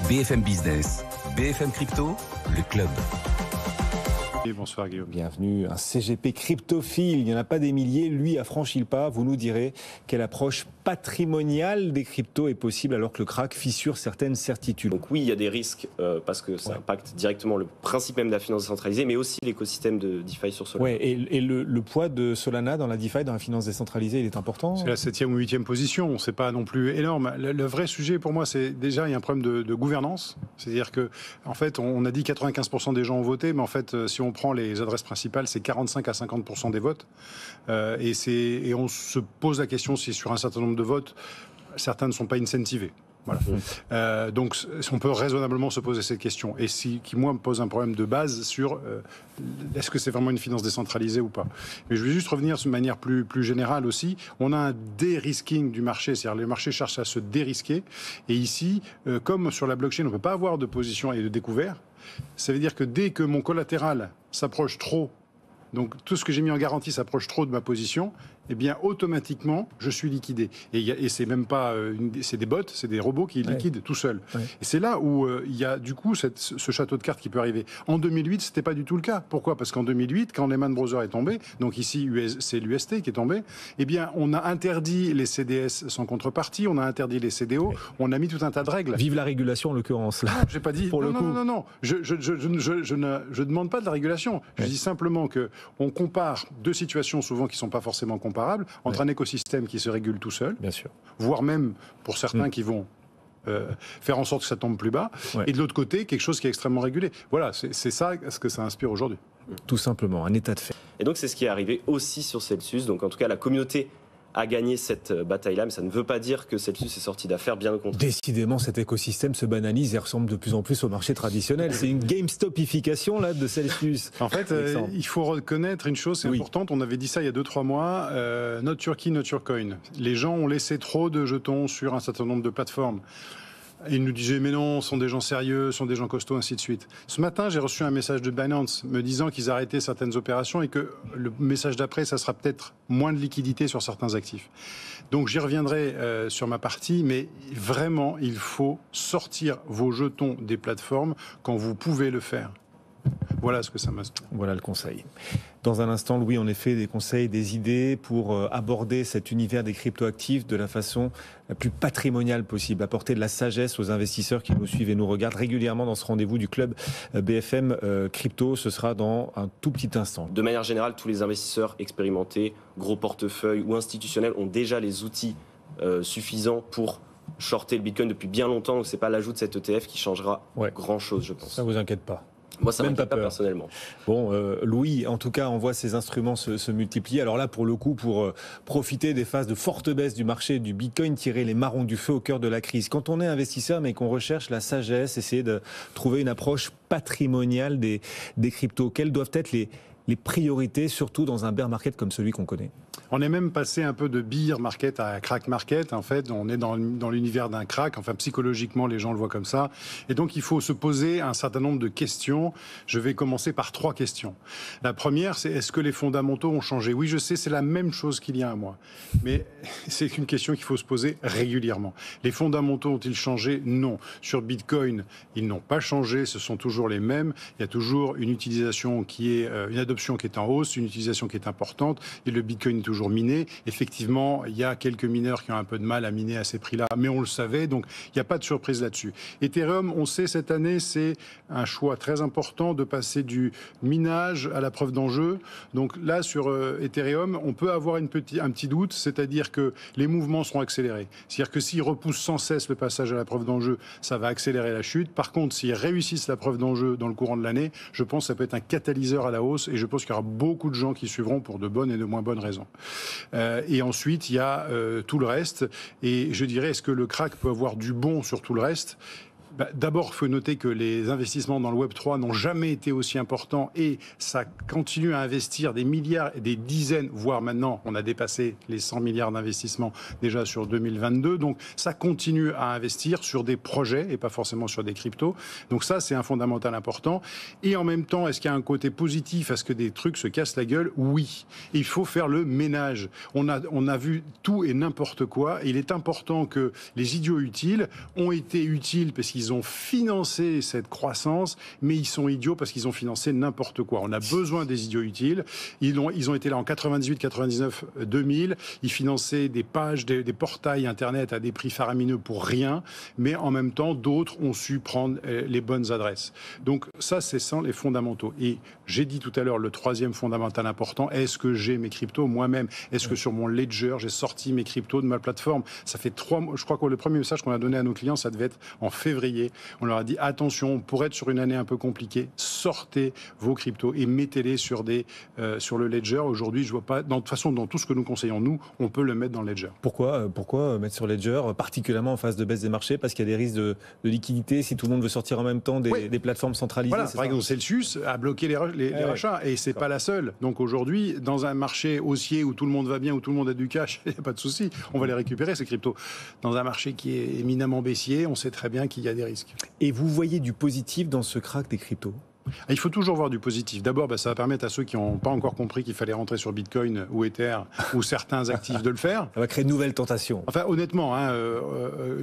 BFM Business, BFM Crypto, le club. Bonsoir Guillaume. Bienvenue, un CGP cryptophile, il n'y en a pas des milliers, lui a franchi le pas. Vous nous direz quelle approche patrimoniale des cryptos est possible alors que le crack fissure certaines certitudes. Donc oui, il y a des risques parce que ça impacte directement le principe même de la finance décentralisée, mais aussi l'écosystème de DeFi sur Solana. Ouais, et le poids de Solana dans la DeFi, dans la finance décentralisée, il est important. C'est la 7e ou 8e position, c'est pas non plus énorme. Le vrai sujet pour moi, c'est déjà il y a un problème de gouvernance. C'est-à-dire que, en fait, on a dit 95% des gens ont voté, mais en fait, si on prend les adresses principales, c'est 45 à 50% des votes. Et on se pose la question si sur un certain nombre de votes, certains ne sont pas incentivés. Voilà. Donc, on peut raisonnablement se poser cette question. Et qui, moi, me pose un problème de base sur est-ce que c'est vraiment une finance décentralisée ou pas. Mais je vais juste revenir de manière plus générale aussi. On a un dérisking du marché, c'est-à-dire les marchés cherchent à se dérisquer. Et ici, comme sur la blockchain, on ne peut pas avoir de position et de découvert. Ça veut dire que dès que mon collatéral s'approche trop, donc tout ce que j'ai mis en garantie s'approche trop de ma position, eh bien automatiquement je suis liquidé. Et c'est même pas c'est des bots, c'est des robots qui liquident tout seuls. Et c'est là où il y a du coup ce château de cartes qui peut arriver. En 2008, c'était pas du tout le cas. Pourquoi ? Parce qu'en 2008, quand Lehman Brothers est tombé, donc ici c'est l'UST qui est tombé, eh bien on a interdit les CDS sans contrepartie, on a interdit les CDO, on a mis tout un tas de règles. Vive la régulation en l'occurrence. Là. Non, j'ai pas dit. Pour le coup. Non. Je ne demande pas de la régulation. Je dis simplement que on compare deux situations souvent qui sont pas forcément comparables entre un écosystème qui se régule tout seul, bien sûr, voire même pour certains qui vont faire en sorte que ça tombe plus bas, et de l'autre côté quelque chose qui est extrêmement régulé. Voilà, c'est ça ce que ça inspire aujourd'hui. Tout simplement, un état de fait. Et donc c'est ce qui est arrivé aussi sur Celsius. Donc en tout cas la communauté a gagné cette bataille-là, mais ça ne veut pas dire que Celsius est sorti d'affaire, bien au contraire. Décidément, cet écosystème se banalise et ressemble de plus en plus au marché traditionnel. C'est une GameStopification là, de Celsius. En fait, il faut reconnaître une chose, c'est importante, on avait dit ça il y a 2-3 mois, not your key, not your coin. Les gens ont laissé trop de jetons sur un certain nombre de plateformes. Et ils nous disaient, mais non, ce sont des gens sérieux, ce sont des gens costauds, ainsi de suite. Ce matin, j'ai reçu un message de Binance me disant qu'ils arrêtaient certaines opérations et que le message d'après, ça sera peut-être moins de liquidité sur certains actifs. Donc j'y reviendrai sur ma partie, mais vraiment, il faut sortir vos jetons des plateformes quand vous pouvez le faire. Voilà ce que ça m'inspire. Voilà le conseil. Dans un instant, Louis, en effet, des conseils, des idées pour aborder cet univers des cryptoactifs de la façon la plus patrimoniale possible, apporter de la sagesse aux investisseurs qui nous suivent et nous regardent régulièrement dans ce rendez-vous du club BFM Crypto. Ce sera dans un tout petit instant. De manière générale, tous les investisseurs expérimentés, gros portefeuilles ou institutionnels ont déjà les outils suffisants pour shorter le Bitcoin depuis bien longtemps. Donc c'est pas l'ajout de cet ETF qui changera grand-chose, je pense. Ça vous inquiète pas. Moi, ça m'inquiète pas personnellement. Bon, Louis, en tout cas, on voit ces instruments se multiplier. Alors là, pour le coup, pour profiter des phases de forte baisse du marché du Bitcoin, tirer les marrons du feu au cœur de la crise. Quand on est investisseur, mais qu'on recherche la sagesse, essayer de trouver une approche patrimoniale des cryptos, quelles doivent être les priorités, surtout dans un bear market comme celui qu'on connaît? On est même passé un peu de bear market à crack market. En fait, on est dans l'univers d'un crack. Enfin, psychologiquement, les gens le voient comme ça. Et donc, il faut se poser un certain nombre de questions. Je vais commencer par 3 questions. La première, c'est est-ce que les fondamentaux ont changé ? Oui, je sais, c'est la même chose qu'il y a un mois. Mais c'est une question qu'il faut se poser régulièrement. Les fondamentaux ont-ils changé ? Non. Sur Bitcoin, ils n'ont pas changé. Ce sont toujours les mêmes. Il y a toujours une utilisation une adoption qui est en hausse, une utilisation qui est importante. Et le Bitcoin est toujours miné. Effectivement, il y a quelques mineurs qui ont un peu de mal à miner à ces prix-là, mais on le savait, donc il n'y a pas de surprise là-dessus. Ethereum, on sait cette année, c'est un choix très important de passer du minage à la preuve d'enjeu. Donc là, sur Ethereum, on peut avoir un petit doute, c'est-à-dire que les mouvements seront accélérés. C'est-à-dire que s'ils repoussent sans cesse le passage à la preuve d'enjeu, ça va accélérer la chute. Par contre, s'ils réussissent la preuve d'enjeu dans le courant de l'année, je pense que ça peut être un catalyseur à la hausse et je pense qu'il y aura beaucoup de gens qui suivront pour de bonnes et de moins bonnes raisons. Et ensuite, il y a tout le reste. Et je dirais, est-ce que le crack peut avoir du bon sur tout le reste ? D'abord, il faut noter que les investissements dans le Web3 n'ont jamais été aussi importants et ça continue à investir des milliards et des dizaines, voire maintenant, on a dépassé les 100 milliards d'investissements déjà sur 2022. Donc, ça continue à investir sur des projets et pas forcément sur des cryptos. Donc ça, c'est un fondamental important. Et en même temps, est-ce qu'il y a un côté positif? Est-ce que des trucs se cassent la gueule? Oui. Et il faut faire le ménage. On a vu tout et n'importe quoi. Et il est important que les idiots utiles ont été utiles parce qu'ils qu'ils ont financé cette croissance, mais ils sont idiots parce qu'ils ont financé n'importe quoi. On a besoin des idiots utiles. Ils ont été là en 98, 99, 2000. Ils finançaient des pages, des portails Internet à des prix faramineux pour rien, mais en même temps, d'autres ont su prendre les bonnes adresses. Donc ça, c'est sans les fondamentaux. Et j'ai dit tout à l'heure, le troisième fondamental important, est-ce que j'ai mes cryptos moi-même? Est-ce que sur mon ledger, j'ai sorti mes cryptos de ma plateforme? Ça fait 3 mois. Je crois que le premier message qu'on a donné à nos clients, ça devait être en février. On leur a dit, attention, pour être sur une année un peu compliquée, sortez vos cryptos et mettez-les sur le ledger. Aujourd'hui, je vois pas. De toute façon, dans tout ce que nous conseillons, nous, on peut le mettre dans le ledger. Pourquoi mettre sur ledger, particulièrement en phase de baisse des marchés? Parce qu'il y a des risques de liquidité si tout le monde veut sortir en même temps des plateformes centralisées. Voilà, par exemple, Celsius a bloqué les rachats et c'est pas la seule. Donc aujourd'hui, dans un marché haussier où tout le monde va bien, où tout le monde a du cash, il n'y a pas de souci, on va les récupérer ces cryptos. Dans un marché qui est éminemment baissier, on sait très bien qu'il y a des risques. Et vous voyez du positif dans ce crack des cryptos? Il faut toujours voir du positif. D'abord, ça va permettre à ceux qui n'ont pas encore compris qu'il fallait rentrer sur Bitcoin ou Ether ou certains actifs de le faire. Ça va créer de nouvelles tentations. Enfin, honnêtement,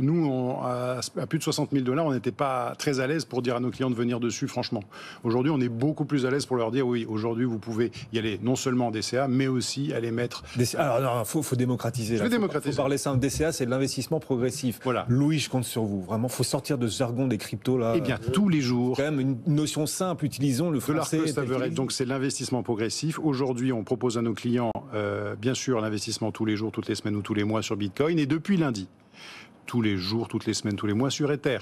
nous, à plus de 60 000 $, on n'était pas très à l'aise pour dire à nos clients de venir dessus, franchement. Aujourd'hui, on est beaucoup plus à l'aise pour leur dire, oui, aujourd'hui, vous pouvez y aller non seulement en DCA, mais aussi aller mettre... Alors, il faut démocratiser. Il faut parler simple. DCA, c'est de l'investissement progressif. Voilà. Louis, je compte sur vous. Vraiment, il faut sortir de ce jargon des cryptos, là. Eh bien, tous les jours... Quand même une notion simple. Utilisons le français. Donc c'est l'investissement progressif. Aujourd'hui, on propose à nos clients, bien sûr, l'investissement tous les jours, toutes les semaines ou tous les mois sur Bitcoin. Et depuis lundi, tous les jours, toutes les semaines, tous les mois sur Ether.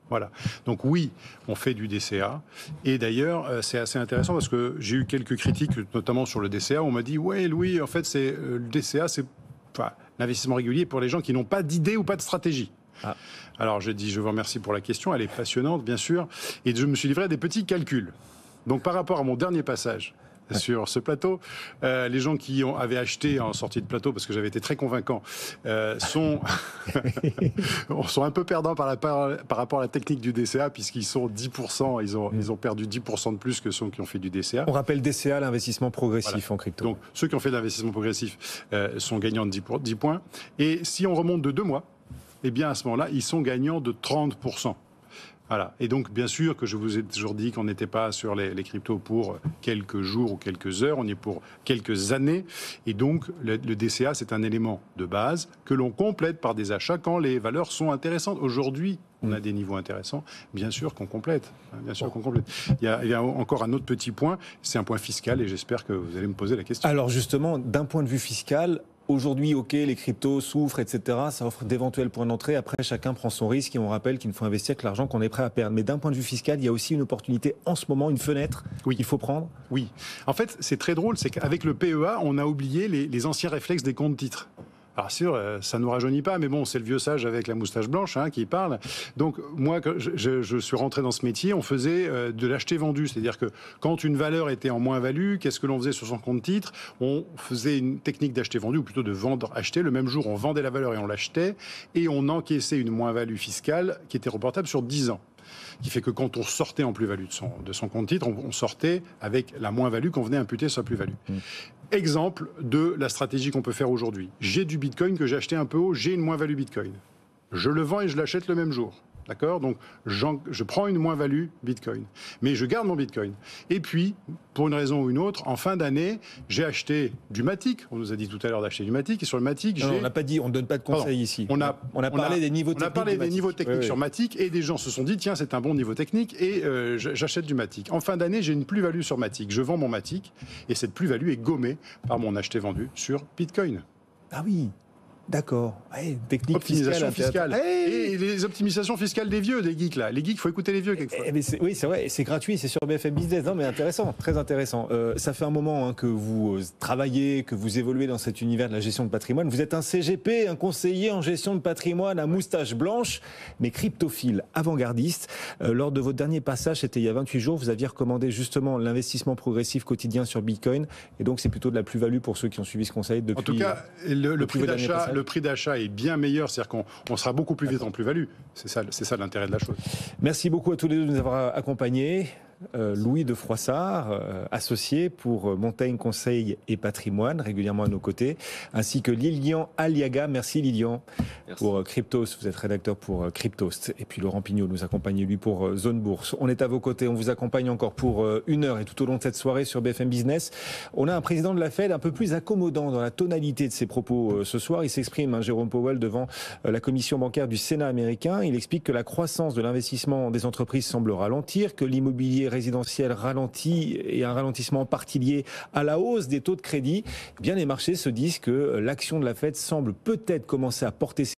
Voilà. Donc oui, on fait du DCA. Et d'ailleurs, c'est assez intéressant parce que j'ai eu quelques critiques, notamment sur le DCA. On m'a dit, ouais, Louis, en fait, le DCA, c'est l'investissement régulier pour les gens qui n'ont pas d'idée ou pas de stratégie. Ah. Alors je vous remercie pour la question, elle est passionnante bien sûr, et je me suis livré à des petits calculs. Donc par rapport à mon dernier passage sur ce plateau, les gens qui avaient acheté en sortie de plateau, parce que j'avais été très convaincant, sont un peu perdants par rapport à la technique du DCA, puisqu'ils sont 10%, ils ont perdu 10% de plus que ceux qui ont fait du DCA. On rappelle DCA, l'investissement progressif en crypto. Donc ceux qui ont fait de l'investissement progressif sont gagnants de 10 points, et si on remonte de 2 mois, eh bien, à ce moment-là, ils sont gagnants de 30%. Voilà. Et donc, bien sûr que je vous ai toujours dit qu'on n'était pas sur les cryptos pour quelques jours ou quelques heures, on est pour quelques années. Et donc, le DCA, c'est un élément de base que l'on complète par des achats quand les valeurs sont intéressantes. Aujourd'hui, on a des niveaux intéressants, bien sûr qu'on complète. Bien sûr qu'on complète. Il y a encore un autre petit point, c'est un point fiscal, et j'espère que vous allez me poser la question. Alors justement, d'un point de vue fiscal, aujourd'hui, ok, les cryptos souffrent, etc. Ça offre d'éventuels points d'entrée. Après, chacun prend son risque et on rappelle qu'il ne faut investir que l'argent qu'on est prêt à perdre. Mais d'un point de vue fiscal, il y a aussi une opportunité en ce moment, une fenêtre qu'il faut prendre. Oui. En fait, c'est très drôle, c'est qu'avec le PEA, on a oublié les anciens réflexes des comptes titres. Alors sûr, ça ne nous rajeunit pas, mais bon, c'est le vieux sage avec la moustache blanche qui parle. Donc moi, quand je suis rentré dans ce métier, on faisait de l'acheter-vendu. C'est-à-dire que quand une valeur était en moins-value, qu'est-ce que l'on faisait sur son compte titre? On faisait une technique d'acheter-vendu, ou plutôt de vendre-acheter. Le même jour, on vendait la valeur et on l'achetait, et on encaissait une moins-value fiscale qui était reportable sur 10 ans. Qui fait que quand on sortait en plus-value de son compte titre, on sortait avec la moins-value qu'on venait imputer sur la plus-value. Exemple de la stratégie qu'on peut faire aujourd'hui. J'ai du Bitcoin que j'ai acheté un peu haut, j'ai une moins-value Bitcoin. Je le vends et je l'achète le même jour. D'accord? Donc, je prends une moins-value Bitcoin. Mais je garde mon Bitcoin. Et puis, pour une raison ou une autre, en fin d'année, j'ai acheté du Matic. On nous a dit tout à l'heure d'acheter du Matic. Et sur le Matic, on n'a pas dit, on ne donne pas de conseils ici. On a parlé des niveaux techniques. On a parlé des niveaux techniques sur Matic. Et des gens se sont dit, tiens, c'est un bon niveau technique. Et j'achète du Matic. En fin d'année, j'ai une plus-value sur Matic. Je vends mon Matic. Et cette plus-value est gommée par mon acheté-vendu sur Bitcoin. Ah oui. D'accord. Ouais, technique optimisation fiscale. Et les optimisations fiscales des vieux, des geeks là. Les geeks, il faut écouter les vieux quelquefois. Oui, c'est vrai. C'est gratuit, c'est sur BFM Business. Non, mais intéressant, très intéressant. Ça fait un moment que vous travaillez, que vous évoluez dans cet univers de la gestion de patrimoine. Vous êtes un CGP, un conseiller en gestion de patrimoine à moustache blanche, mais cryptophile, avant-gardiste. Lors de votre dernier passage, c'était il y a 28 jours, vous aviez recommandé justement l'investissement progressif quotidien sur Bitcoin. Et donc, c'est plutôt de la plus-value pour ceux qui ont suivi ce conseil depuis. En tout cas, le prix d'achat est bien meilleur, c'est-à-dire qu'on sera beaucoup plus vite en plus-value. C'est ça l'intérêt de la chose. Merci beaucoup à tous les deux de nous avoir accompagnés. Louis de Froissart, associé pour Montaigne Conseil et Patrimoine, régulièrement à nos côtés, ainsi que Lilian Aliaga. Merci Lilian. Merci. Pour Cryptost, vous êtes rédacteur pour Cryptost. Et puis Laurent Pignot nous accompagne lui pour Zone Bourse. On est à vos côtés, on vous accompagne encore pour 1 heure et tout au long de cette soirée sur BFM Business. On a un président de la Fed un peu plus accommodant dans la tonalité de ses propos ce soir. Il s'exprime, Jérôme Powell, devant la commission bancaire du Sénat américain. Il explique que la croissance de l'investissement des entreprises semble ralentir, que l'immobilier résidentiel ralentit et un ralentissement en partie lié à la hausse des taux de crédit. Eh bien, les marchés se disent que l'action de la Fed semble peut-être commencer à porter ses